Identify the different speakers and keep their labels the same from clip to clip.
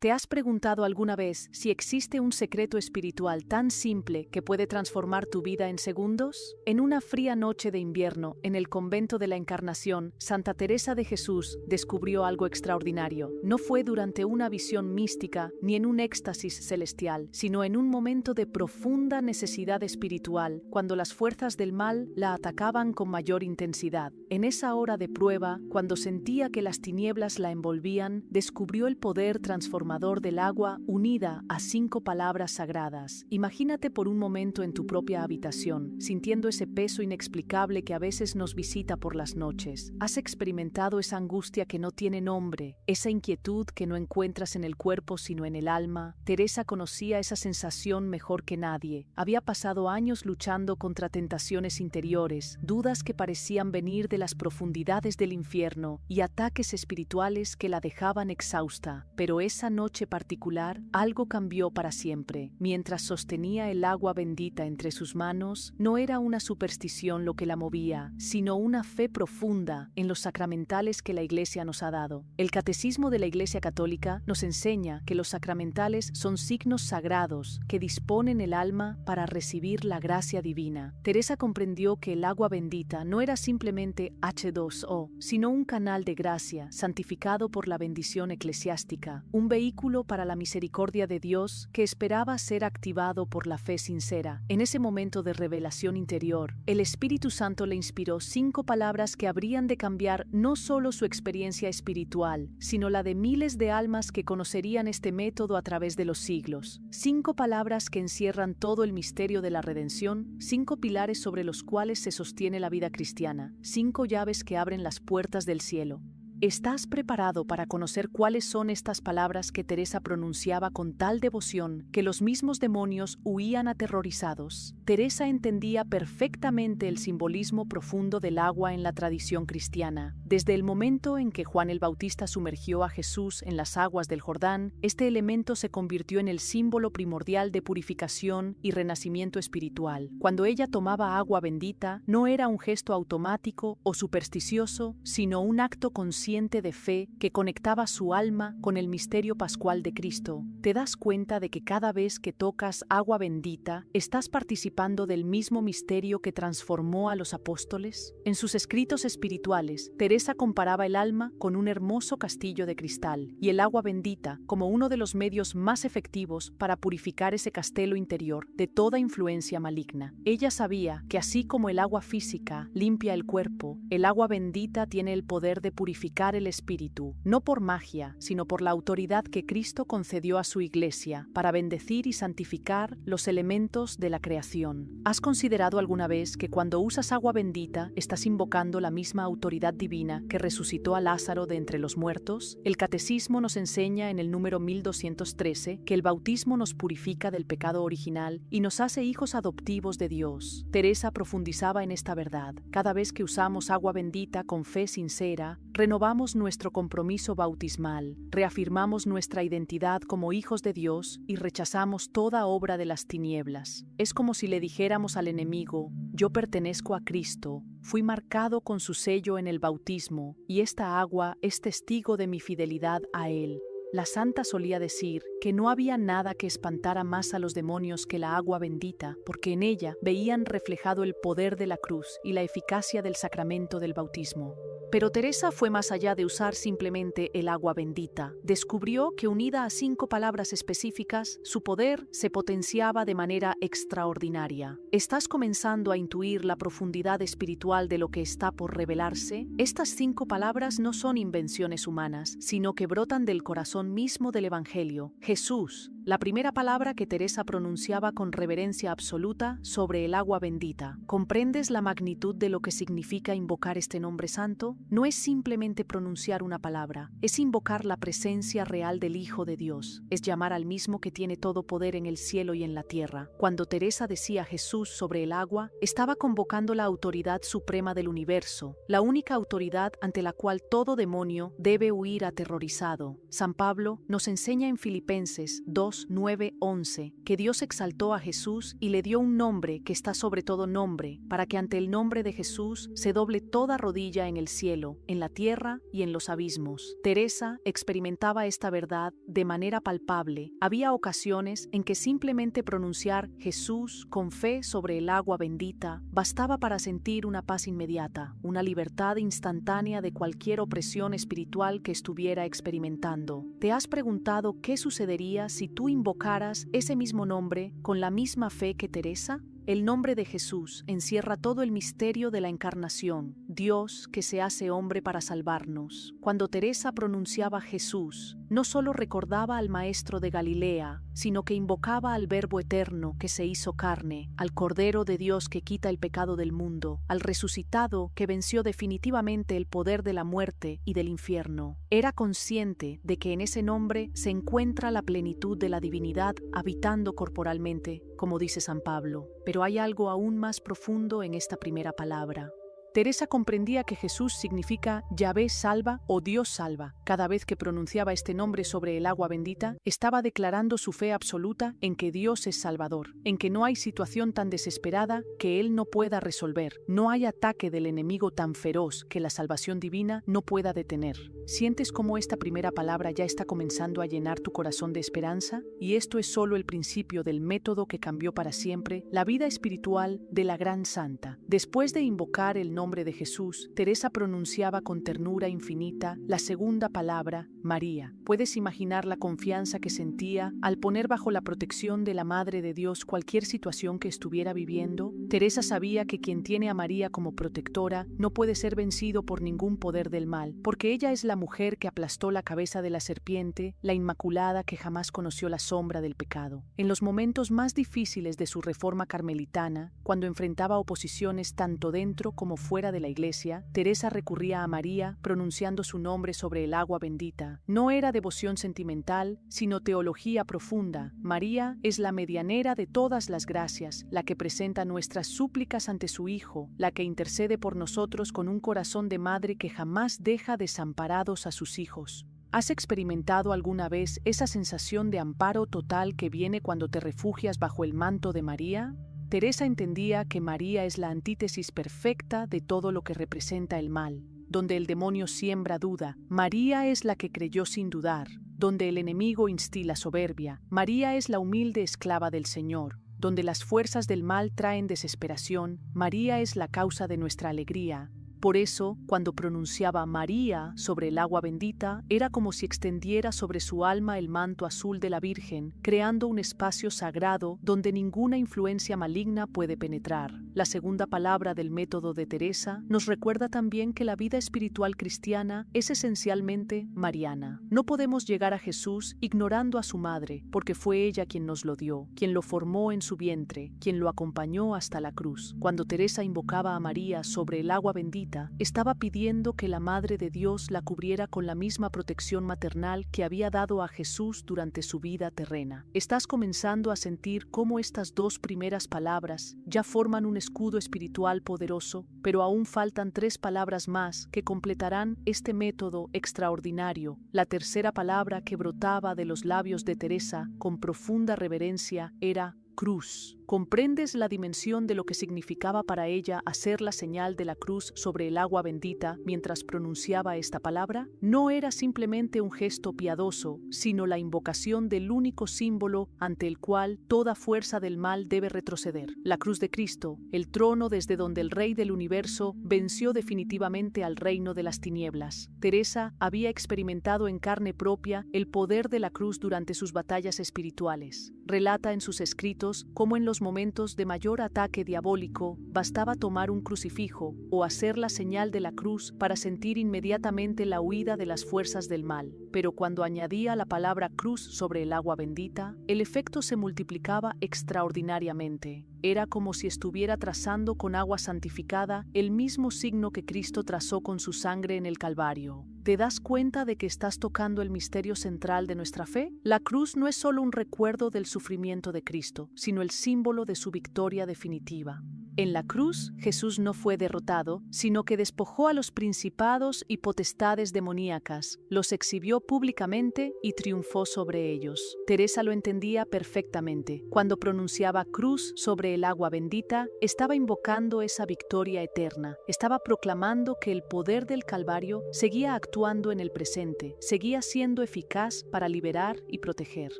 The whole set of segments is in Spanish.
Speaker 1: ¿Te has preguntado alguna vez si existe un secreto espiritual tan simple que puede transformar tu vida en segundos? En una fría noche de invierno, en el convento de la Encarnación, Santa Teresa de Jesús descubrió algo extraordinario. No fue durante una visión mística ni en un éxtasis celestial, sino en un momento de profunda necesidad espiritual, cuando las fuerzas del mal la atacaban con mayor intensidad. En esa hora de prueba, cuando sentía que las tinieblas la envolvían, descubrió el poder transformador del agua unida a 5 palabras sagradas. Imagínate por un momento en tu propia habitación, sintiendo ese peso inexplicable que a veces nos visita por las noches. ¿Has experimentado esa angustia que no tiene nombre, esa inquietud que no encuentras en el cuerpo sino en el alma? Teresa conocía esa sensación mejor que nadie. Había pasado años luchando contra tentaciones interiores, dudas que parecían venir de las profundidades del infierno y ataques espirituales que la dejaban exhausta. Pero esa noche particular, algo cambió para siempre. Mientras sostenía el agua bendita entre sus manos, no era una superstición lo que la movía, sino una fe profunda en los sacramentales que la Iglesia nos ha dado. El Catecismo de la Iglesia Católica nos enseña que los sacramentales son signos sagrados que disponen el alma para recibir la gracia divina. Teresa comprendió que el agua bendita no era simplemente H2O, sino un canal de gracia santificado por la bendición eclesiástica, un vehículo para la misericordia de Dios que esperaba ser activado por la fe sincera. En ese momento de revelación interior, el Espíritu Santo le inspiró 5 palabras que habrían de cambiar no solo su experiencia espiritual, sino la de miles de almas que conocerían este método a través de los siglos. 5 palabras que encierran todo el misterio de la redención, 5 pilares sobre los cuales se sostiene la vida cristiana, 5 llaves que abren las puertas del cielo. ¿Estás preparado para conocer cuáles son estas palabras que Teresa pronunciaba con tal devoción que los mismos demonios huían aterrorizados? Teresa entendía perfectamente el simbolismo profundo del agua en la tradición cristiana. Desde el momento en que Juan el Bautista sumergió a Jesús en las aguas del Jordán, este elemento se convirtió en el símbolo primordial de purificación y renacimiento espiritual. Cuando ella tomaba agua bendita, no era un gesto automático o supersticioso, sino un acto consciente de fe que conectaba su alma con el misterio pascual de Cristo. ¿Te das cuenta de que cada vez que tocas agua bendita, estás participando del mismo misterio que transformó a los apóstoles? En sus escritos espirituales, Teresa comparaba el alma con un hermoso castillo de cristal y el agua bendita como uno de los medios más efectivos para purificar ese castelo interior de toda influencia maligna. Ella sabía que así como el agua física limpia el cuerpo, el agua bendita tiene el poder de purificar el espíritu, no por magia, sino por la autoridad que Cristo concedió a su Iglesia para bendecir y santificar los elementos de la creación. ¿Has considerado alguna vez que cuando usas agua bendita estás invocando la misma autoridad divina que resucitó a Lázaro de entre los muertos? El Catecismo nos enseña en el número 1213 que el bautismo nos purifica del pecado original y nos hace hijos adoptivos de Dios. Teresa profundizaba en esta verdad. Cada vez que usamos agua bendita con fe sincera, renovamos nuestro compromiso bautismal, reafirmamos nuestra identidad como hijos de Dios y rechazamos toda obra de las tinieblas. Es como si le dijéramos al enemigo: yo pertenezco a Cristo, fui marcado con su sello en el bautismo y esta agua es testigo de mi fidelidad a Él. La santa solía decir que no había nada que espantara más a los demonios que la agua bendita, porque en ella veían reflejado el poder de la cruz y la eficacia del sacramento del bautismo. Pero Teresa fue más allá de usar simplemente el agua bendita. Descubrió que unida a 5 palabras específicas, su poder se potenciaba de manera extraordinaria. ¿Estás comenzando a intuir la profundidad espiritual de lo que está por revelarse? Estas 5 palabras no son invenciones humanas, sino que brotan del corazón mismo del Evangelio. Jesús, la primera palabra que Teresa pronunciaba con reverencia absoluta sobre el agua bendita. ¿Comprendes la magnitud de lo que significa invocar este nombre santo? No es simplemente pronunciar una palabra, es invocar la presencia real del Hijo de Dios, es llamar al mismo que tiene todo poder en el cielo y en la tierra. Cuando Teresa decía Jesús sobre el agua, estaba convocando la autoridad suprema del universo, la única autoridad ante la cual todo demonio debe huir aterrorizado. San Pablo nos enseña en Filipenses 2, Hebreos 9:11, que Dios exaltó a Jesús y le dio un nombre que está sobre todo nombre, para que ante el nombre de Jesús se doble toda rodilla en el cielo, en la tierra y en los abismos. Teresa experimentaba esta verdad de manera palpable. Había ocasiones en que simplemente pronunciar Jesús con fe sobre el agua bendita bastaba para sentir una paz inmediata, una libertad instantánea de cualquier opresión espiritual que estuviera experimentando. ¿Te has preguntado qué sucedería si tú invocaras ese mismo nombre con la misma fe que Teresa? El nombre de Jesús encierra todo el misterio de la encarnación, Dios que se hace hombre para salvarnos. Cuando Teresa pronunciaba Jesús, no solo recordaba al Maestro de Galilea, sino que invocaba al Verbo eterno que se hizo carne, al Cordero de Dios que quita el pecado del mundo, al resucitado que venció definitivamente el poder de la muerte y del infierno. Era consciente de que en ese nombre se encuentra la plenitud de la divinidad habitando corporalmente, como dice San Pablo. Pero hay algo aún más profundo en esta primera palabra. Teresa comprendía que Jesús significa Yahvé salva o Dios salva. Cada vez que pronunciaba este nombre sobre el agua bendita, estaba declarando su fe absoluta en que Dios es Salvador, en que no hay situación tan desesperada que Él no pueda resolver, no hay ataque del enemigo tan feroz que la salvación divina no pueda detener. ¿Sientes cómo esta primera palabra ya está comenzando a llenar tu corazón de esperanza? Y esto es solo el principio del método que cambió para siempre la vida espiritual de la gran santa. Después de invocar el nombre de Jesús, Teresa pronunciaba con ternura infinita la segunda palabra, María. ¿Puedes imaginar la confianza que sentía al poner bajo la protección de la Madre de Dios cualquier situación que estuviera viviendo? Teresa sabía que quien tiene a María como protectora no puede ser vencido por ningún poder del mal, porque ella es la mujer que aplastó la cabeza de la serpiente, la inmaculada que jamás conoció la sombra del pecado. En los momentos más difíciles de su reforma carmelitana, cuando enfrentaba oposiciones tanto dentro como fuera de la iglesia, Teresa recurría a María pronunciando su nombre sobre el agua bendita. No era devoción sentimental, sino teología profunda. María es la medianera de todas las gracias, la que presenta nuestras súplicas ante su Hijo, la que intercede por nosotros con un corazón de madre que jamás deja desamparados a sus hijos. ¿Has experimentado alguna vez esa sensación de amparo total que viene cuando te refugias bajo el manto de María? Teresa entendía que María es la antítesis perfecta de todo lo que representa el mal. Donde el demonio siembra duda, María es la que creyó sin dudar. Donde el enemigo instila soberbia, María es la humilde esclava del Señor. Donde las fuerzas del mal traen desesperación, María es la causa de nuestra alegría. Por eso, cuando pronunciaba María sobre el agua bendita, era como si extendiera sobre su alma el manto azul de la Virgen, creando un espacio sagrado donde ninguna influencia maligna puede penetrar. La segunda palabra del método de Teresa nos recuerda también que la vida espiritual cristiana es esencialmente mariana. No podemos llegar a Jesús ignorando a su madre, porque fue ella quien nos lo dio, quien lo formó en su vientre, quien lo acompañó hasta la cruz. Cuando Teresa invocaba a María sobre el agua bendita, estaba pidiendo que la Madre de Dios la cubriera con la misma protección maternal que había dado a Jesús durante su vida terrena. Estás comenzando a sentir cómo estas dos primeras palabras ya forman un escudo espiritual poderoso, pero aún faltan 3 palabras más que completarán este método extraordinario. La tercera palabra que brotaba de los labios de Teresa con profunda reverencia era cruz. ¿Comprendes la dimensión de lo que significaba para ella hacer la señal de la cruz sobre el agua bendita mientras pronunciaba esta palabra? No era simplemente un gesto piadoso, sino la invocación del único símbolo ante el cual toda fuerza del mal debe retroceder. La cruz de Cristo, el trono desde donde el Rey del universo venció definitivamente al reino de las tinieblas. Teresa había experimentado en carne propia el poder de la cruz durante sus batallas espirituales. Relata en sus escritos cómo en los momentos de mayor ataque diabólico bastaba tomar un crucifijo o hacer la señal de la cruz para sentir inmediatamente la huida de las fuerzas del mal. Pero cuando añadía la palabra cruz sobre el agua bendita, el efecto se multiplicaba extraordinariamente. Era como si estuviera trazando con agua santificada el mismo signo que Cristo trazó con su sangre en el Calvario. ¿Te das cuenta de que estás tocando el misterio central de nuestra fe? La cruz no es solo un recuerdo del sufrimiento de Cristo, sino el símbolo de su victoria definitiva. En la cruz, Jesús no fue derrotado, sino que despojó a los principados y potestades demoníacas, los exhibió públicamente y triunfó sobre ellos. Teresa lo entendía perfectamente. Cuando pronunciaba cruz sobre el agua bendita, estaba invocando esa victoria eterna. Estaba proclamando que el poder del Calvario seguía actuando en el presente, seguía siendo eficaz para liberar y proteger.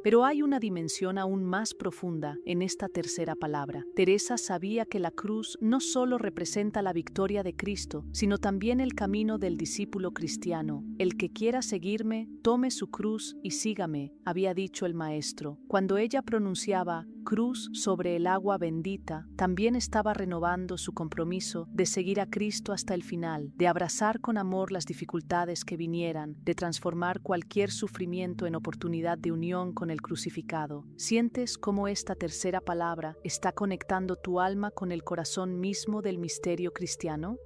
Speaker 1: Pero hay una dimensión aún más profunda en esta tercera palabra. Teresa sabía que la cruz no solo representa la victoria de Cristo, sino también el camino del discípulo cristiano. El que quiera seguirme, tome su cruz y sígame, había dicho el Maestro. Cuando ella pronunciaba cruz sobre el agua bendita, también estaba renovando su compromiso de seguir a Cristo hasta el final, de abrazar con amor las dificultades que vinieran, de transformar cualquier sufrimiento en oportunidad de unión con el crucificado. ¿Sientes cómo esta tercera palabra está conectando tu alma con el corazón mismo del misterio cristiano?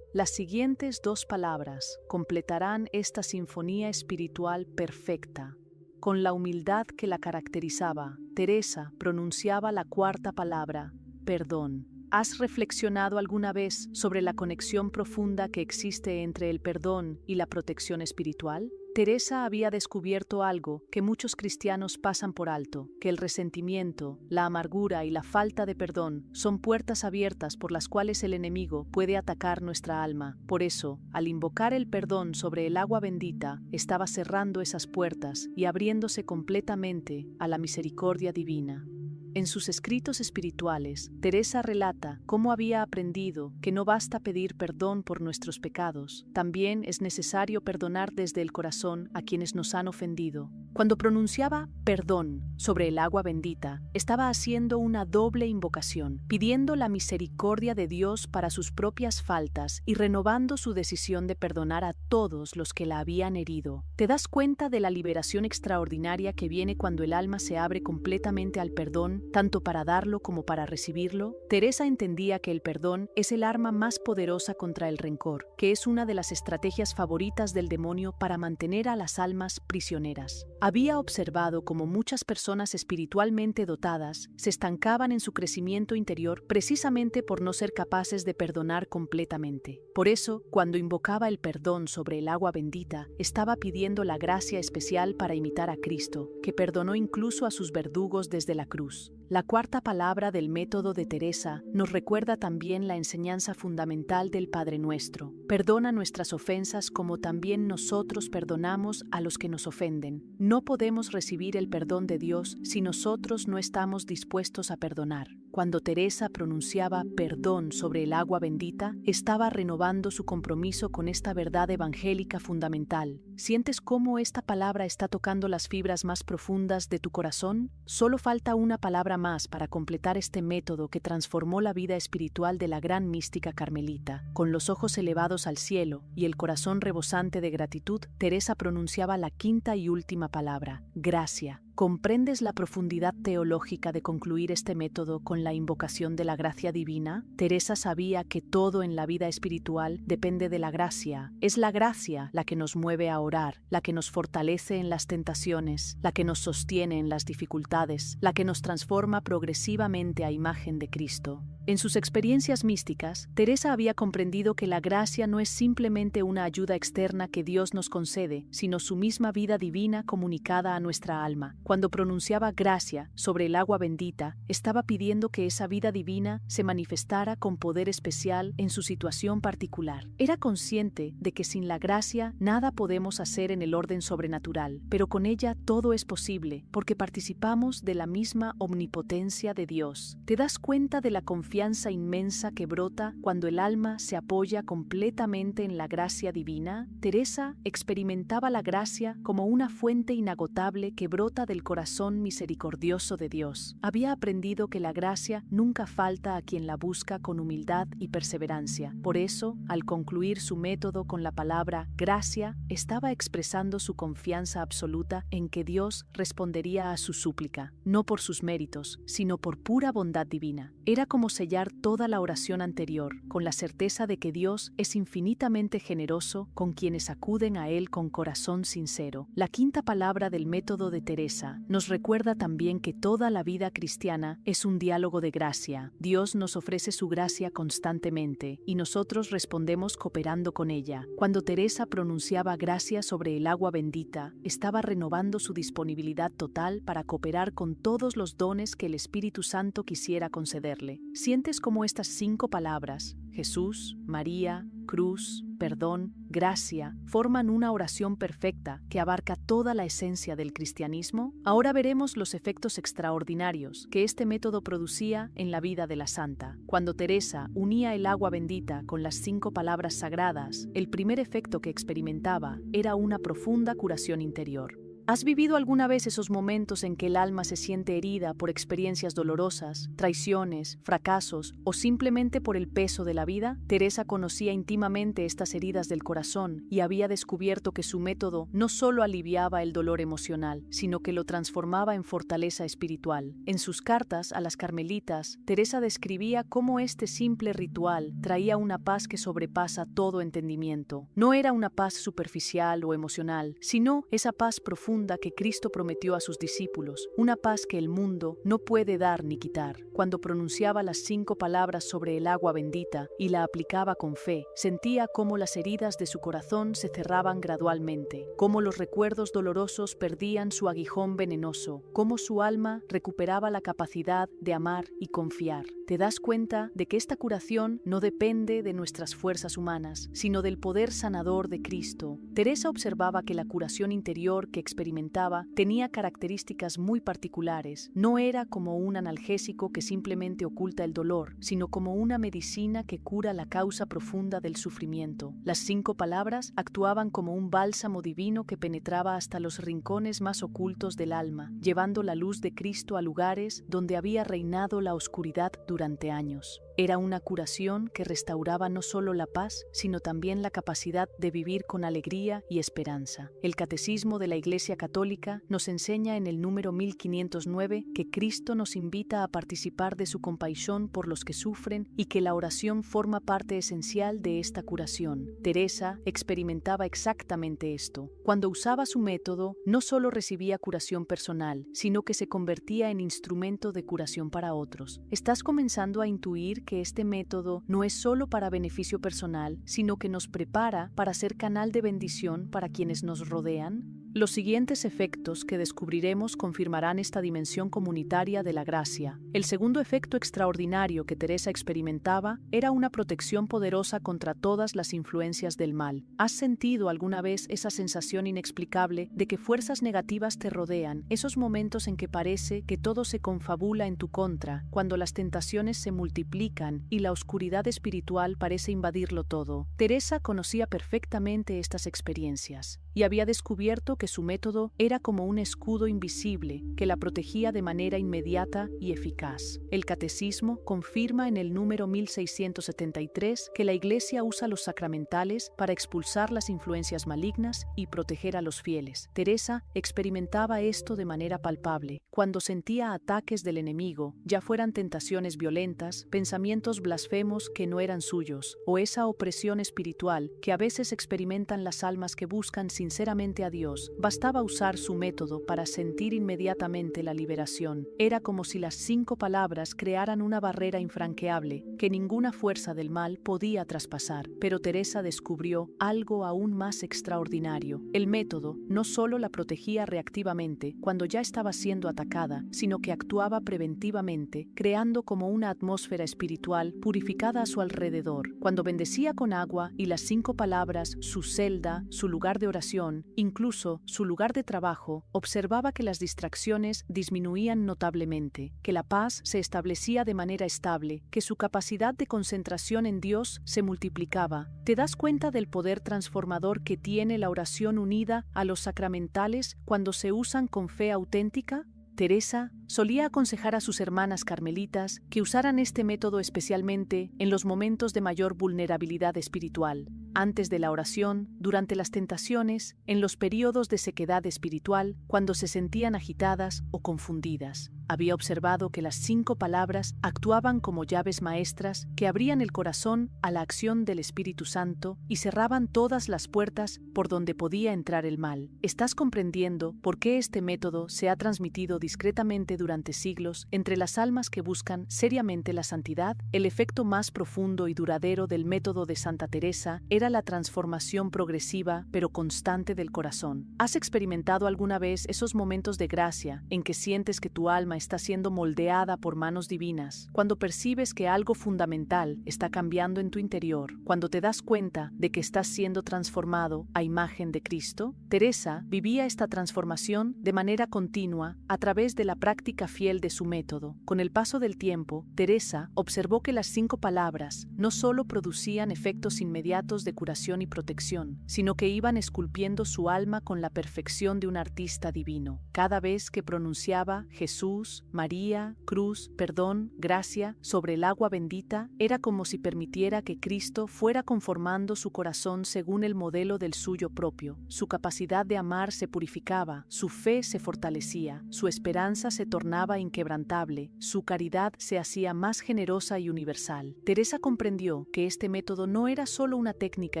Speaker 1: Las siguientes dos palabras completarán esta sinfonía espiritual perfecta. Con la humildad que la caracterizaba, Teresa pronunciaba la cuarta palabra, perdón. ¿Has reflexionado alguna vez sobre la conexión profunda que existe entre el perdón y la protección espiritual? Teresa había descubierto algo que muchos cristianos pasan por alto, que el resentimiento, la amargura y la falta de perdón son puertas abiertas por las cuales el enemigo puede atacar nuestra alma. Por eso, al invocar el perdón sobre el agua bendita, estaba cerrando esas puertas y abriéndose completamente a la misericordia divina. En sus escritos espirituales, Teresa relata cómo había aprendido que no basta pedir perdón por nuestros pecados, también es necesario perdonar desde el corazón a quienes nos han ofendido. Cuando pronunciaba perdón sobre el agua bendita, estaba haciendo una doble invocación, pidiendo la misericordia de Dios para sus propias faltas y renovando su decisión de perdonar a todos los que la habían herido. ¿Te das cuenta de la liberación extraordinaria que viene cuando el alma se abre completamente al perdón, tanto para darlo como para recibirlo? Teresa entendía que el perdón es el arma más poderosa contra el rencor, que es una de las estrategias favoritas del demonio para mantener a las almas prisioneras. Había observado cómo muchas personas espiritualmente dotadas se estancaban en su crecimiento interior precisamente por no ser capaces de perdonar completamente. Por eso, cuando invocaba el perdón sobre el agua bendita, estaba pidiendo la gracia especial para imitar a Cristo, que perdonó incluso a sus verdugos desde la cruz. La cuarta palabra del método de Teresa nos recuerda también la enseñanza fundamental del Padre Nuestro. Perdona nuestras ofensas como también nosotros perdonamos a los que nos ofenden. No podemos recibir el perdón de Dios si nosotros no estamos dispuestos a perdonar. Cuando Teresa pronunciaba perdón sobre el agua bendita, estaba renovando su compromiso con esta verdad evangélica fundamental. ¿Sientes cómo esta palabra está tocando las fibras más profundas de tu corazón? Solo falta una palabra más para completar este método que transformó la vida espiritual de la gran mística carmelita. Con los ojos elevados al cielo y el corazón rebosante de gratitud, Teresa pronunciaba la quinta y última palabra, gracia. ¿Comprendes la profundidad teológica de concluir este método con la invocación de la gracia divina? Teresa sabía que todo en la vida espiritual depende de la gracia. Es la gracia la que nos mueve a orar, la que nos fortalece en las tentaciones, la que nos sostiene en las dificultades, la que nos transforma progresivamente a imagen de Cristo. En sus experiencias místicas, Teresa había comprendido que la gracia no es simplemente una ayuda externa que Dios nos concede, sino su misma vida divina comunicada a nuestra alma. Cuando pronunciaba gracia sobre el agua bendita, estaba pidiendo que esa vida divina se manifestara con poder especial en su situación particular. Era consciente de que sin la gracia nada podemos hacer en el orden sobrenatural, pero con ella todo es posible, porque participamos de la misma omnipotencia de Dios. ¿Te das cuenta de la confianza inmensa que brota cuando el alma se apoya completamente en la gracia divina? Teresa experimentaba la gracia como una fuente inagotable que brota del corazón misericordioso de Dios. Había aprendido que la gracia nunca falta a quien la busca con humildad y perseverancia. Por eso, al concluir su método con la palabra gracia, estaba expresando su confianza absoluta en que Dios respondería a su súplica, no por sus méritos, sino por pura bondad divina. Era como sellar toda la oración anterior, con la certeza de que Dios es infinitamente generoso con quienes acuden a Él con corazón sincero. La quinta palabra del método de Teresa Teresa, nos recuerda también que toda la vida cristiana es un diálogo de gracia. Dios nos ofrece su gracia constantemente y nosotros respondemos cooperando con ella. Cuando Teresa pronunciaba gracia sobre el agua bendita, estaba renovando su disponibilidad total para cooperar con todos los dones que el Espíritu Santo quisiera concederle. ¿Sientes cómo estas 5 palabras, Jesús, María, cruz, perdón, gracia, forman una oración perfecta que abarca toda la esencia del cristianismo? Ahora veremos los efectos extraordinarios que este método producía en la vida de la santa. Cuando Teresa unía el agua bendita con las 5 palabras sagradas, el primer efecto que experimentaba era una profunda curación interior. ¿Has vivido alguna vez esos momentos en que el alma se siente herida por experiencias dolorosas, traiciones, fracasos o simplemente por el peso de la vida? Teresa conocía íntimamente estas heridas del corazón y había descubierto que su método no solo aliviaba el dolor emocional, sino que lo transformaba en fortaleza espiritual. En sus cartas a las carmelitas, Teresa describía cómo este simple ritual traía una paz que sobrepasa todo entendimiento. No era una paz superficial o emocional, sino esa paz profunda que Cristo prometió a sus discípulos, una paz que el mundo no puede dar ni quitar. Cuando pronunciaba las 5 palabras sobre el agua bendita y la aplicaba con fe, sentía cómo las heridas de su corazón se cerraban gradualmente, cómo los recuerdos dolorosos perdían su aguijón venenoso, cómo su alma recuperaba la capacidad de amar y confiar. Te das cuenta de que esta curación no depende de nuestras fuerzas humanas, sino del poder sanador de Cristo. Teresa observaba que la curación interior que experimentaba tenía características muy particulares. No era como un analgésico que simplemente oculta el dolor, sino como una medicina que cura la causa profunda del sufrimiento. Las 5 palabras actuaban como un bálsamo divino que penetraba hasta los rincones más ocultos del alma, llevando la luz de Cristo a lugares donde había reinado la oscuridad durante años. Era una curación que restauraba no solo la paz, sino también la capacidad de vivir con alegría y esperanza. El Catecismo de la Iglesia Católica nos enseña en el número 1509 que Cristo nos invita a participar de su compasión por los que sufren y que la oración forma parte esencial de esta curación. Teresa experimentaba exactamente esto. Cuando usaba su método, no solo recibía curación personal, sino que se convertía en instrumento de curación para otros. ¿Estás comenzando a intuir que este método no es solo para beneficio personal, sino que nos prepara para ser canal de bendición para quienes nos rodean? Los siguientes efectos que descubriremos confirmarán esta dimensión comunitaria de la gracia. El segundo efecto extraordinario que Teresa experimentaba era una protección poderosa contra todas las influencias del mal. ¿Has sentido alguna vez esa sensación inexplicable de que fuerzas negativas te rodean, esos momentos en que parece que todo se confabula en tu contra, cuando las tentaciones se multiplican y la oscuridad espiritual parece invadirlo todo? Teresa conocía perfectamente estas experiencias y había descubierto que su método era como un escudo invisible que la protegía de manera inmediata y eficaz. El Catecismo confirma en el número 1673 que la Iglesia usa los sacramentales para expulsar las influencias malignas y proteger a los fieles. Teresa experimentaba esto de manera palpable cuando sentía ataques del enemigo, ya fueran tentaciones violentas, pensamientos blasfemos que no eran suyos, o esa opresión espiritual que a veces experimentan las almas que buscan sinceramente a Dios. Bastaba usar su método para sentir inmediatamente la liberación. Era como si las 5 palabras crearan una barrera infranqueable que ninguna fuerza del mal podía traspasar. Pero Teresa descubrió algo aún más extraordinario. El método no solo la protegía reactivamente cuando ya estaba siendo atacada, sino que actuaba preventivamente, creando como una atmósfera espiritual purificada a su alrededor. Cuando bendecía con agua y las 5 palabras, su celda, su lugar de oración, incluso su lugar de trabajo, observaba que las distracciones disminuían notablemente, que la paz se establecía de manera estable, que su capacidad de concentración en Dios se multiplicaba. ¿Te das cuenta del poder transformador que tiene la oración unida a los sacramentales cuando se usan con fe auténtica? Teresa solía aconsejar a sus hermanas carmelitas que usaran este método especialmente en los momentos de mayor vulnerabilidad espiritual, antes de la oración, durante las tentaciones, en los periodos de sequedad espiritual, cuando se sentían agitadas o confundidas. había observado que las 5 palabras actuaban como llaves maestras que abrían el corazón a la acción del Espíritu Santo y cerraban todas las puertas por donde podía entrar el mal. ¿Estás comprendiendo por qué este método se ha transmitido discretamente durante siglos entre las almas que buscan seriamente la santidad? El efecto más profundo y duradero del método de Santa Teresa era la transformación progresiva pero constante del corazón. ¿Has experimentado alguna vez esos momentos de gracia en que sientes que tu alma está siendo moldeada por manos divinas? Cuando percibes que algo fundamental está cambiando en tu interior, cuando te das cuenta de que estás siendo transformado a imagen de Cristo. Teresa vivía esta transformación de manera continua a través de la práctica fiel de su método. Con el paso del tiempo, Teresa observó que las 5 palabras no solo producían efectos inmediatos de curación y protección, sino que iban esculpiendo su alma con la perfección de un artista divino. Cada vez que pronunciaba Jesús, María, cruz, perdón, gracia sobre el agua bendita, era como si permitiera que Cristo fuera conformando su corazón según el modelo del suyo propio. Su capacidad de amar se purificaba, su fe se fortalecía, su esperanza se tornaba inquebrantable, su caridad se hacía más generosa y universal. Teresa comprendió que este método no era solo una técnica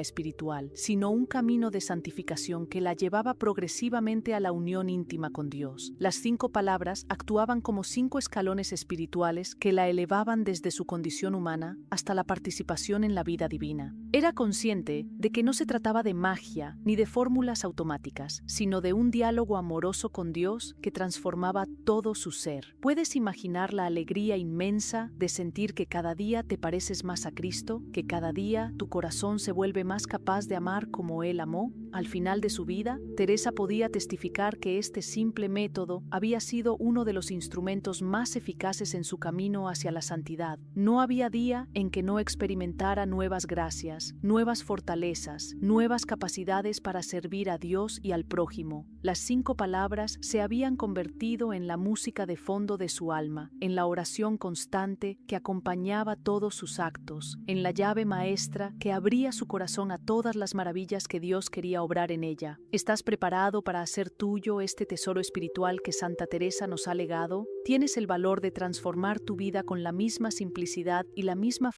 Speaker 1: espiritual, sino un camino de santificación que la llevaba progresivamente a la unión íntima con Dios. Las 5 palabras actuaban como 5 escalones espirituales que la elevaban desde su condición humana hasta la participación en la vida divina. Era consciente de que no se trataba de magia ni de fórmulas automáticas, sino de un diálogo amoroso con Dios que transformaba todo su ser. ¿Puedes imaginar la alegría inmensa de sentir que cada día te pareces más a Cristo, que cada día tu corazón se vuelve más capaz de amar como Él amó? Al final de su vida, Teresa podía testificar que este simple método había sido uno de los instrumentos más eficaces en su camino hacia la santidad. No había día en que no experimentara nuevas gracias, nuevas fortalezas, nuevas capacidades para servir a Dios y al prójimo. Las 5 palabras se habían convertido en la música de fondo de su alma, en la oración constante que acompañaba todos sus actos, en la llave maestra que abría su corazón a todas las maravillas que Dios quería obrar en ella. ¿Estás preparado para hacer tuyo este tesoro espiritual que Santa Teresa nos ha legado? ¿Tienes el valor de transformar tu vida con la misma simplicidad y la misma